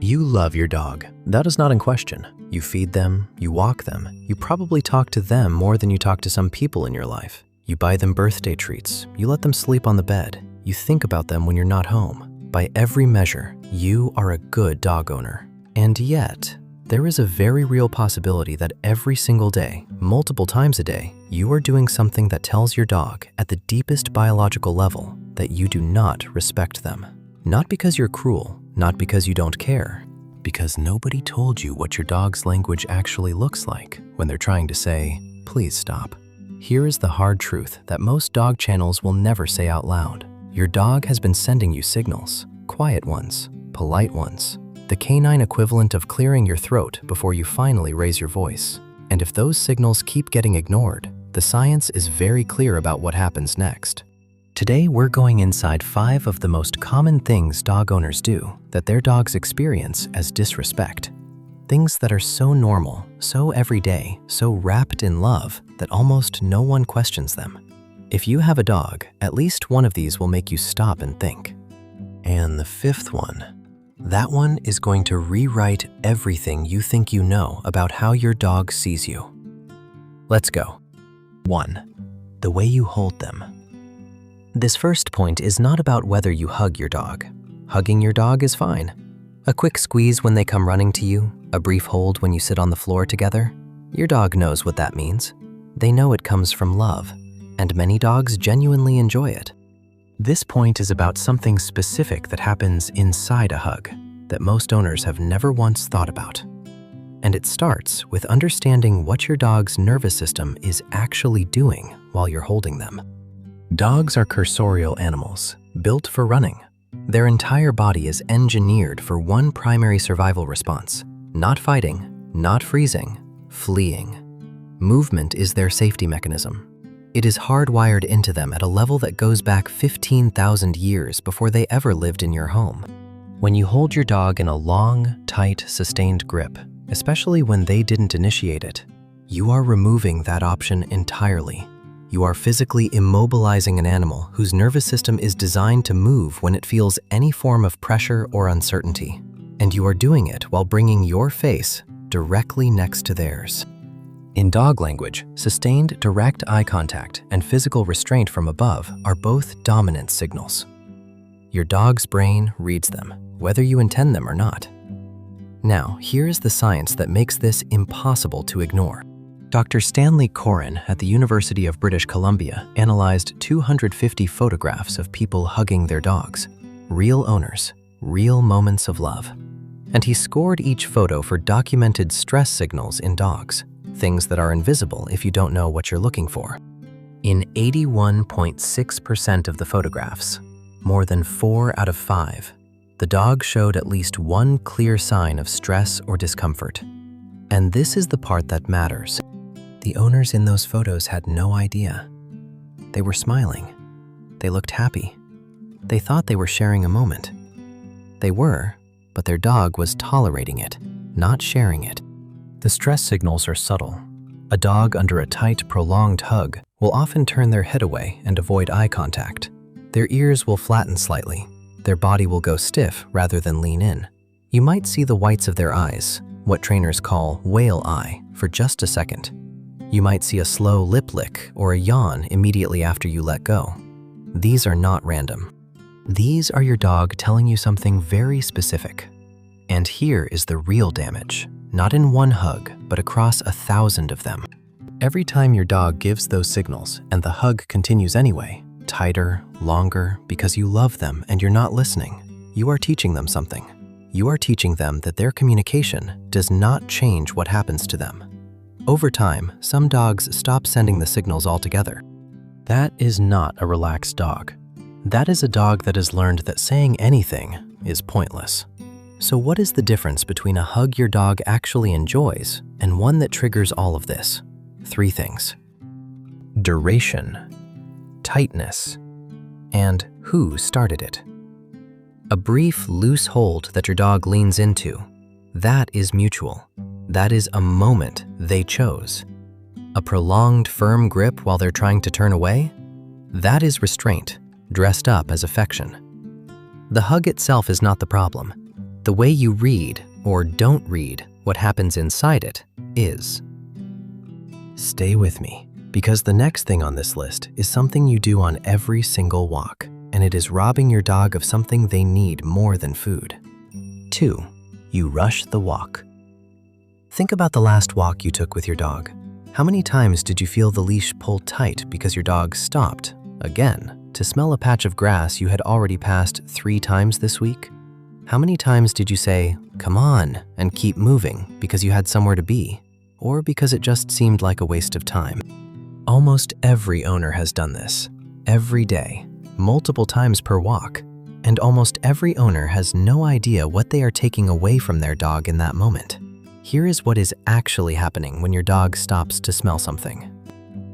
You love your dog. That is not in question. You feed them, you walk them, you probably talk to them more than you talk to some people in your life. You buy them birthday treats, you let them sleep on the bed, you think about them when you're not home. By every measure, you are a good dog owner. And yet, there is a very real possibility that every single day, multiple times a day, you are doing something that tells your dog at the deepest biological level that you do not respect them. Not because you're cruel, not because you don't care, because nobody told you what your dog's language actually looks like when they're trying to say, please stop. Here is the hard truth that most dog channels will never say out loud. Your dog has been sending you signals, quiet ones, polite ones, the canine equivalent of clearing your throat before you finally raise your voice. And if those signals keep getting ignored, the science is very clear about what happens next. Today, we're going inside 5 of the most common things dog owners do that their dogs experience as disrespect. Things that are so normal, so everyday, so wrapped in love that almost no one questions them. If you have a dog, at least one of these will make you stop and think. And the 5th one, that one is going to rewrite everything you think you know about how your dog sees you. Let's go. 1. The way you hold them. This first point is not about whether you hug your dog. Hugging your dog is fine. A quick squeeze when they come running to you, a brief hold when you sit on the floor together. Your dog knows what that means. They know it comes from love, and many dogs genuinely enjoy it. This point is about something specific that happens inside a hug that most owners have never once thought about. And it starts with understanding what your dog's nervous system is actually doing while you're holding them. Dogs are cursorial animals, built for running. Their entire body is engineered for one primary survival response: not fighting, not freezing, fleeing. Movement is their safety mechanism. It is hardwired into them at a level that goes back 15,000 years before they ever lived in your home. When you hold your dog in a long, tight, sustained grip, especially when they didn't initiate it, you are removing that option entirely. You are physically immobilizing an animal whose nervous system is designed to move when it feels any form of pressure or uncertainty. And you are doing it while bringing your face directly next to theirs. In dog language, sustained direct eye contact and physical restraint from above are both dominant signals. Your dog's brain reads them, whether you intend them or not. Now, here is the science that makes this impossible to ignore. Dr. Stanley Coren at the University of British Columbia analyzed 250 photographs of people hugging their dogs, real owners, real moments of love. And he scored each photo for documented stress signals in dogs, things that are invisible if you don't know what you're looking for. In 81.6% of the photographs, more than 4 out of 5, the dog showed at least one clear sign of stress or discomfort. And this is the part that matters. The owners in those photos had no idea. They were smiling. They looked happy. They thought they were sharing a moment. They were, but their dog was tolerating it, not sharing it. The stress signals are subtle. A dog under a tight, prolonged hug will often turn their head away and avoid eye contact. Their ears will flatten slightly. Their body will go stiff rather than lean in. You might see the whites of their eyes, what trainers call whale eye, for just a second. You might see a slow lip lick or a yawn immediately after you let go. These are not random. These are your dog telling you something very specific. And here is the real damage, not in one hug, but across 1,000 of them. Every time your dog gives those signals and the hug continues anyway, tighter, longer, because you love them and you're not listening, you are teaching them something. You are teaching them that their communication does not change what happens to them. Over time, some dogs stop sending the signals altogether. That is not a relaxed dog. That is a dog that has learned that saying anything is pointless. So what is the difference between a hug your dog actually enjoys and one that triggers all of this? 3 things: duration, tightness, and who started it. A brief, loose hold that your dog leans into, that is mutual. That is a moment they chose. A prolonged, firm grip while they're trying to turn away, that is restraint, dressed up as affection. The hug itself is not the problem. The way you read or don't read what happens inside it is. Stay with me, because the next thing on this list is something you do on every single walk, and it is robbing your dog of something they need more than food. 2. You rush the walk. Think about the last walk you took with your dog. How many times did you feel the leash pull tight because your dog stopped, again, to smell a patch of grass you had already passed 3 times this week? How many times did you say, "Come on," and keep moving because you had somewhere to be, or because it just seemed like a waste of time? Almost every owner has done this, every day, multiple times per walk, and almost every owner has no idea what they are taking away from their dog in that moment. Here is what is actually happening when your dog stops to smell something.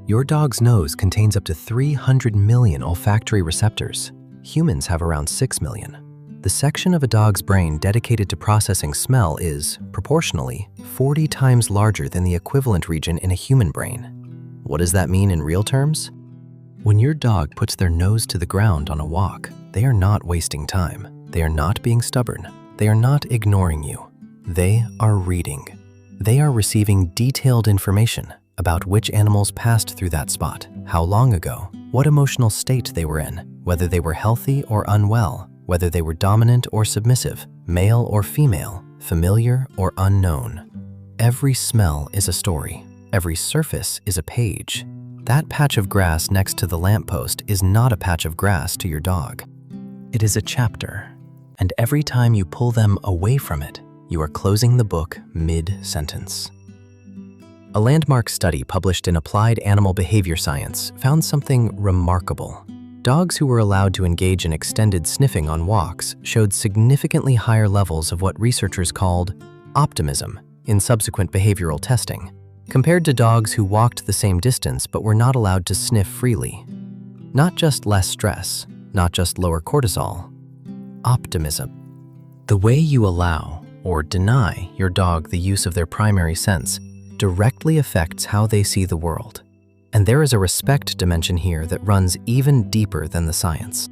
Your dog's nose contains up to 300 million olfactory receptors. Humans have around 6 million. The section of a dog's brain dedicated to processing smell is, proportionally, 40 times larger than the equivalent region in a human brain. What does that mean in real terms? When your dog puts their nose to the ground on a walk, they are not wasting time. They are not being stubborn. They are not ignoring you. They are reading. They are receiving detailed information about which animals passed through that spot, how long ago, what emotional state they were in, whether they were healthy or unwell, whether they were dominant or submissive, male or female, familiar or unknown. Every smell is a story. Every surface is a page. That patch of grass next to the lamppost is not a patch of grass to your dog. It is a chapter, and every time you pull them away from it, you are closing the book mid-sentence. A landmark study published in Applied Animal Behavior Science found something remarkable. Dogs who were allowed to engage in extended sniffing on walks showed significantly higher levels of what researchers called optimism in subsequent behavioral testing, compared to dogs who walked the same distance but were not allowed to sniff freely. Not just less stress, not just lower cortisol, optimism. The way you allow or deny your dog the use of their primary sense directly affects how they see the world. And there is a respect dimension here that runs even deeper than the science.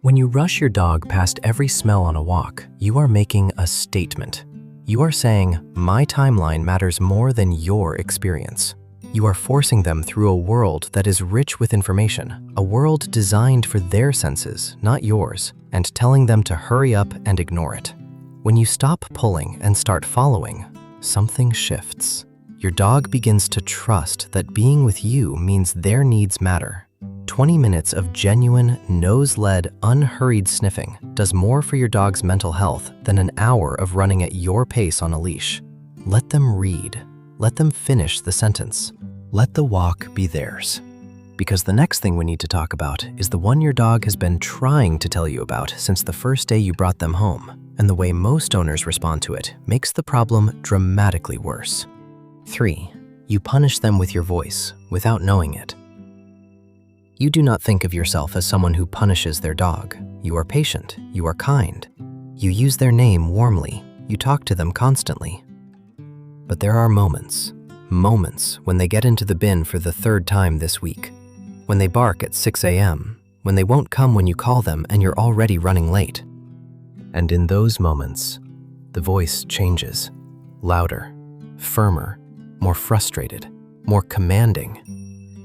When you rush your dog past every smell on a walk, you are making a statement. You are saying, my timeline matters more than your experience. You are forcing them through a world that is rich with information, a world designed for their senses, not yours, and telling them to hurry up and ignore it. When you stop pulling and start following, something shifts. Your dog begins to trust that being with you means their needs matter. 20 minutes of genuine, nose-led, unhurried sniffing does more for your dog's mental health than an hour of running at your pace on a leash. Let them read. Let them finish the sentence. Let the walk be theirs. Because the next thing we need to talk about is the one your dog has been trying to tell you about since the first day you brought them home, and the way most owners respond to it makes the problem dramatically worse. 3. You punish them with your voice without knowing it. You do not think of yourself as someone who punishes their dog. You are patient. You are kind. You use their name warmly. You talk to them constantly. But there are moments when they get into the bin for the 3rd time this week, when they bark at 6 a.m., when they won't come when you call them and you're already running late. And in those moments, the voice changes, louder, firmer, more frustrated, more commanding.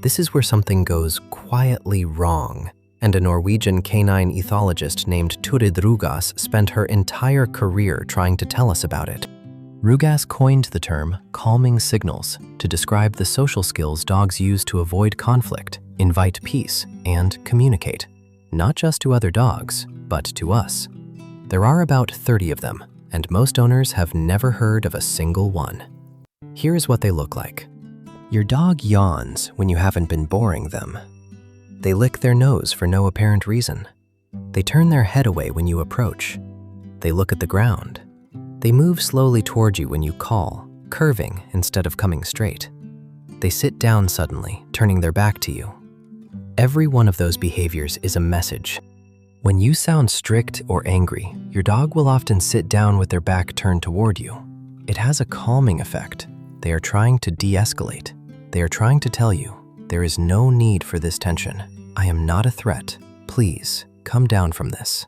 This is where something goes quietly wrong, and a Norwegian canine ethologist named Turid Rugaas spent her entire career trying to tell us about it. Rugaas coined the term calming signals to describe the social skills dogs use to avoid conflict, invite peace, and communicate, not just to other dogs, but to us. There are about 30 of them, and most owners have never heard of a single one. Here's what they look like. Your dog yawns when you haven't been boring them. They lick their nose for no apparent reason. They turn their head away when you approach. They look at the ground. They move slowly toward you when you call, curving instead of coming straight. They sit down suddenly, turning their back to you. Every one of those behaviors is a message. When you sound strict or angry, your dog will often sit down with their back turned toward you. It has a calming effect. They are trying to de-escalate. They are trying to tell you, there is no need for this tension. I am not a threat. Please, come down from this.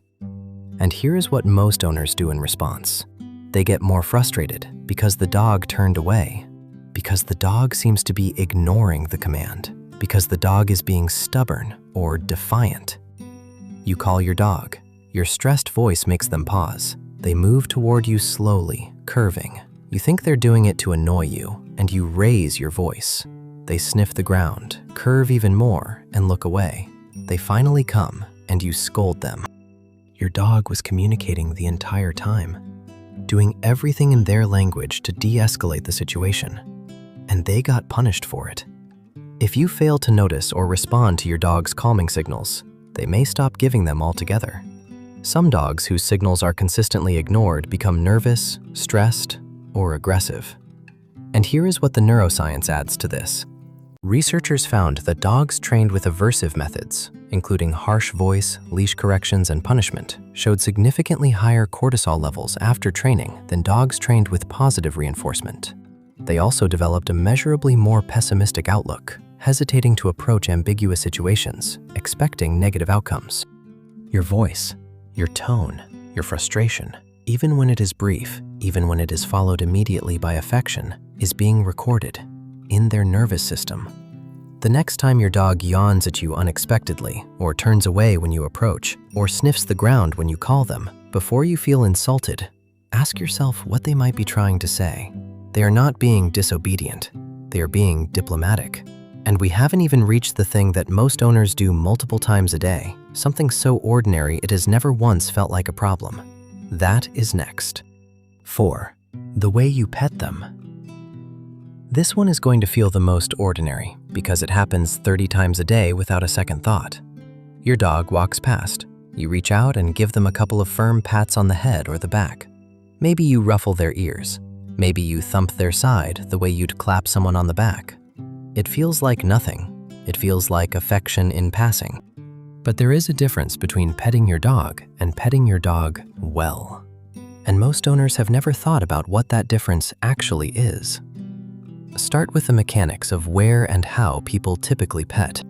And here is what most owners do in response. They get more frustrated because the dog turned away, because the dog seems to be ignoring the command, because the dog is being stubborn or defiant. You call your dog. Your stressed voice makes them pause. They move toward you slowly, curving. You think they're doing it to annoy you, and you raise your voice. They sniff the ground, curve even more, and look away. They finally come, and you scold them. Your dog was communicating the entire time, doing everything in their language to de-escalate the situation, and they got punished for it. If you fail to notice or respond to your dog's calming signals, they may stop giving them altogether. Some dogs whose signals are consistently ignored become nervous, stressed, or aggressive. And here is what the neuroscience adds to this. Researchers found that dogs trained with aversive methods, including harsh voice, leash corrections, and punishment, showed significantly higher cortisol levels after training than dogs trained with positive reinforcement. They also developed a measurably more pessimistic outlook, hesitating to approach ambiguous situations, expecting negative outcomes. Your voice, your tone, your frustration, even when it is brief, even when it is followed immediately by affection, is being recorded in their nervous system. The next time your dog yawns at you unexpectedly, or turns away when you approach, or sniffs the ground when you call them, before you feel insulted, ask yourself what they might be trying to say. They are not being disobedient, they are being diplomatic. And we haven't even reached the thing that most owners do multiple times a day, something so ordinary it has never once felt like a problem. That is next. 4. The way you pet them. This one is going to feel the most ordinary because it happens 30 times a day without a second thought. Your dog walks past. You reach out and give them a couple of firm pats on the head or the back. Maybe you ruffle their ears. Maybe you thump their side the way you'd clap someone on the back. It feels like nothing. It feels like affection in passing. But there is a difference between petting your dog and petting your dog well. And most owners have never thought about what that difference actually is. Start with the mechanics of where and how people typically pet.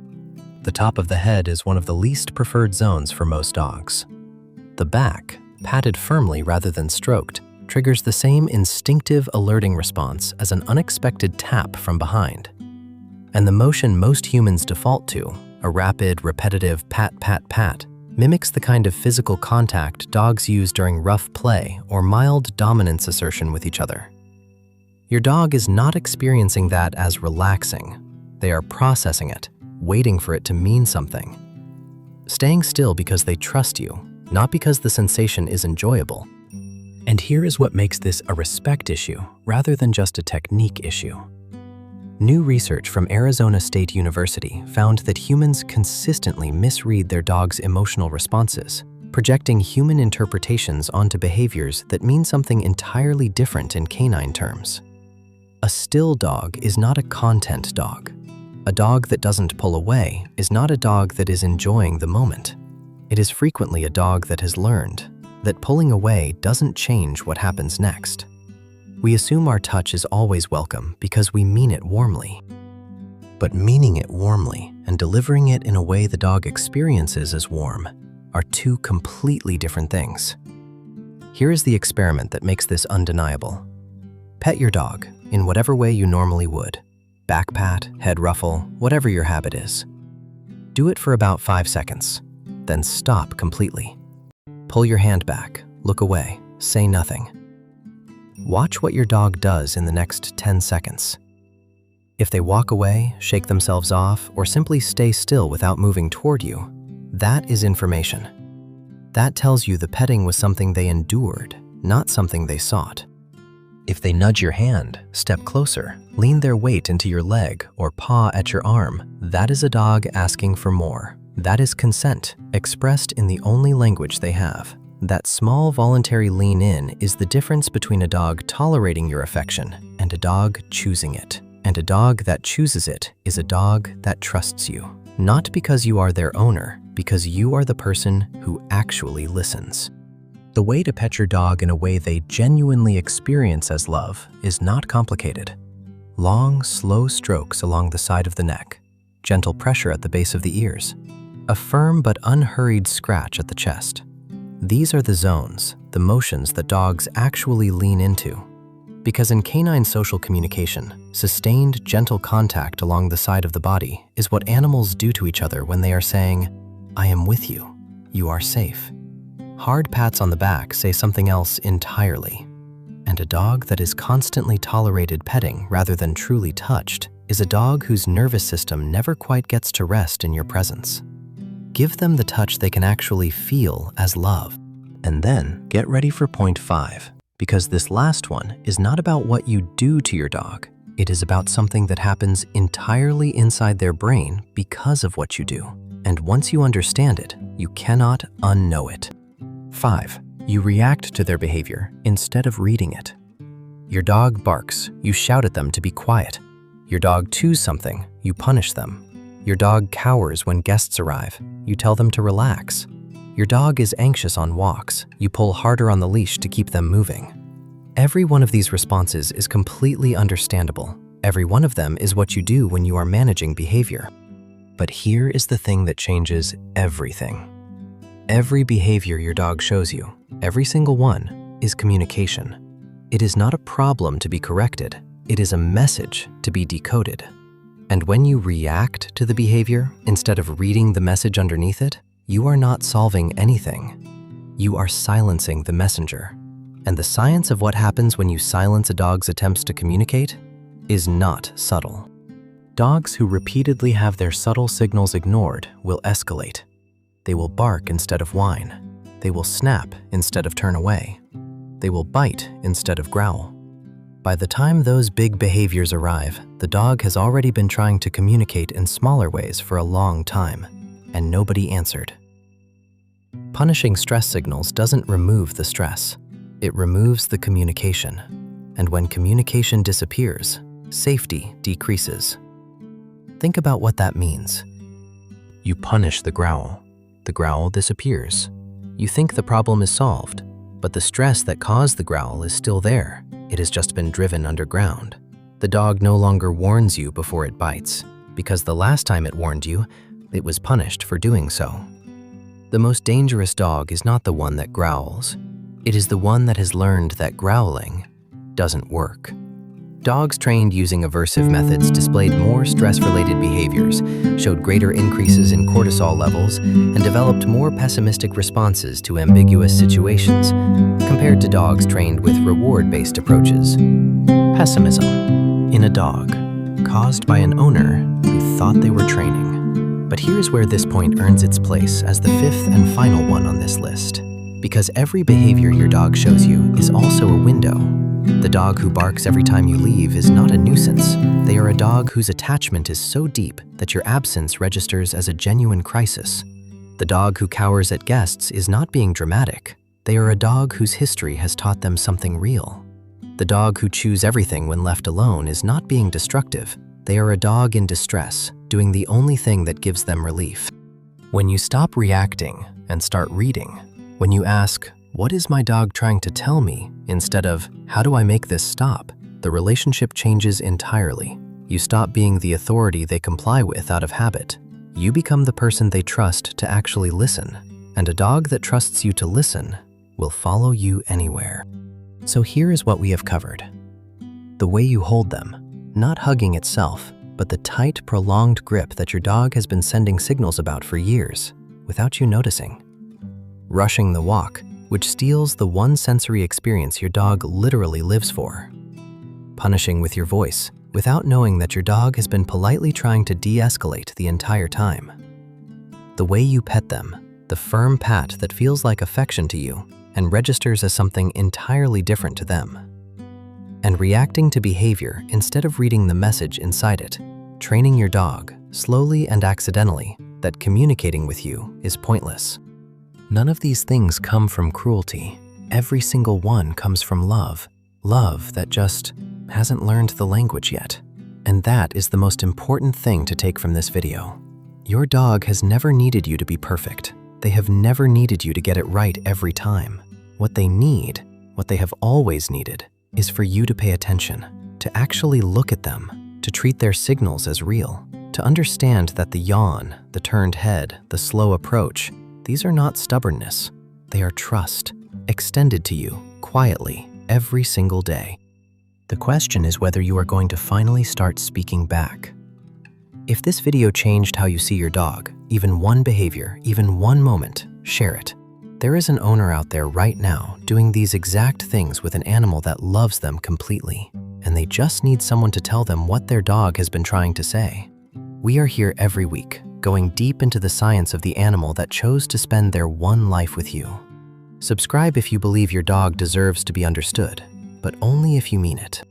The top of the head is one of the least preferred zones for most dogs. The back, patted firmly rather than stroked, triggers the same instinctive alerting response as an unexpected tap from behind. And the motion most humans default to, a rapid, repetitive pat, pat, pat, mimics the kind of physical contact dogs use during rough play or mild dominance assertion with each other. Your dog is not experiencing that as relaxing. They are processing it, waiting for it to mean something. Staying still because they trust you, not because the sensation is enjoyable. And here is what makes this a respect issue rather than just a technique issue. New research from Arizona State University found that humans consistently misread their dogs' emotional responses, projecting human interpretations onto behaviors that mean something entirely different in canine terms. A still dog is not a content dog. A dog that doesn't pull away is not a dog that is enjoying the moment. It is frequently a dog that has learned that pulling away doesn't change what happens next. We assume our touch is always welcome because we mean it warmly. But meaning it warmly and delivering it in a way the dog experiences as warm are two completely different things. Here is the experiment that makes this undeniable. Pet your dog in whatever way you normally would. Back pat, head ruffle, whatever your habit is. Do it for about 5 seconds, then stop completely. Pull your hand back, look away, say nothing. Watch what your dog does in the next 10 seconds. If they walk away, shake themselves off, or simply stay still without moving toward you, that is information. That tells you the petting was something they endured, not something they sought. If they nudge your hand, step closer, lean their weight into your leg, or paw at your arm, that is a dog asking for more. That is consent, expressed in the only language they have. That small voluntary lean in is the difference between a dog tolerating your affection and a dog choosing it. And a dog that chooses it is a dog that trusts you. Not because you are their owner, because you are the person who actually listens. The way to pet your dog in a way they genuinely experience as love is not complicated. Long, slow strokes along the side of the neck, gentle pressure at the base of the ears, a firm but unhurried scratch at the chest. These are the zones, the motions that dogs actually lean into. Because in canine social communication, sustained, gentle contact along the side of the body is what animals do to each other when they are saying, "I am with you, you are safe." Hard pats on the back say something else entirely. And a dog that is constantly tolerated petting rather than truly touched is a dog whose nervous system never quite gets to rest in your presence. Give them the touch they can actually feel as love. And then get ready for point 5, because this last one is not about what you do to your dog. It is about something that happens entirely inside their brain because of what you do. And once you understand it, you cannot unknow it. 5. You react to their behavior instead of reading it. Your dog barks, you shout at them to be quiet. Your dog chews something, you punish them. Your dog cowers when guests arrive, you tell them to relax. Your dog is anxious on walks, you pull harder on the leash to keep them moving. Every one of these responses is completely understandable. Every one of them is what you do when you are managing behavior. But here is the thing that changes everything. Every behavior your dog shows you, every single one, is communication. It is not a problem to be corrected, it is a message to be decoded. And when you react to the behavior instead of reading the message underneath it, you are not solving anything. You are silencing the messenger. And the science of what happens when you silence a dog's attempts to communicate is not subtle. Dogs who repeatedly have their subtle signals ignored will escalate. They will bark instead of whine. They will snap instead of turn away. They will bite instead of growl. By the time those big behaviors arrive, the dog has already been trying to communicate in smaller ways for a long time, and nobody answered. Punishing stress signals doesn't remove the stress. It removes the communication. And when communication disappears, safety decreases. Think about what that means. You punish the growl. The growl disappears. You think the problem is solved, but the stress that caused the growl is still there. It has just been driven underground. The dog no longer warns you before it bites, because the last time it warned you, it was punished for doing so. The most dangerous dog is not the one that growls. It is the one that has learned that growling doesn't work. Dogs trained using aversive methods displayed more stress-related behaviors, showed greater increases in cortisol levels, and developed more pessimistic responses to ambiguous situations, compared to dogs trained with reward-based approaches. Pessimism in a dog, caused by an owner who thought they were training. But here's where this point earns its place as the 5th and final one on this list. Because every behavior your dog shows you is also a window. The dog who barks every time you leave is not a nuisance. They are a dog whose attachment is so deep that your absence registers as a genuine crisis. The dog who cowers at guests is not being dramatic. They are a dog whose history has taught them something real. The dog who chews everything when left alone is not being destructive. They are a dog in distress, doing the only thing that gives them relief. When you stop reacting and start reading, when you ask, "What is my dog trying to tell me?" instead of, "How do I make this stop?" the relationship changes entirely. You stop being the authority they comply with out of habit. You become the person they trust to actually listen. And a dog that trusts you to listen will follow you anywhere. So here is what we have covered. The way you hold them, not hugging itself, but the tight, prolonged grip that your dog has been sending signals about for years, without you noticing. Rushing the walk, which steals the one sensory experience your dog literally lives for. Punishing with your voice, without knowing that your dog has been politely trying to de-escalate the entire time. The way you pet them, the firm pat that feels like affection to you and registers as something entirely different to them. And reacting to behavior instead of reading the message inside it, training your dog, slowly and accidentally, that communicating with you is pointless. None of these things come from cruelty. Every single one comes from love. Love that just hasn't learned the language yet. And that is the most important thing to take from this video. Your dog has never needed you to be perfect. They have never needed you to get it right every time. What they need, what they have always needed, is for you to pay attention, to actually look at them, to treat their signals as real, to understand that the yawn, the turned head, the slow approach, these are not stubbornness. They are trust, extended to you quietly every single day. The question is whether you are going to finally start speaking back. If this video changed how you see your dog, even one behavior, even one moment, share it. There is an owner out there right now doing these exact things with an animal that loves them completely, and they just need someone to tell them what their dog has been trying to say. We are here every week, going deep into the science of the animal that chose to spend their one life with you. Subscribe if you believe your dog deserves to be understood, but only if you mean it.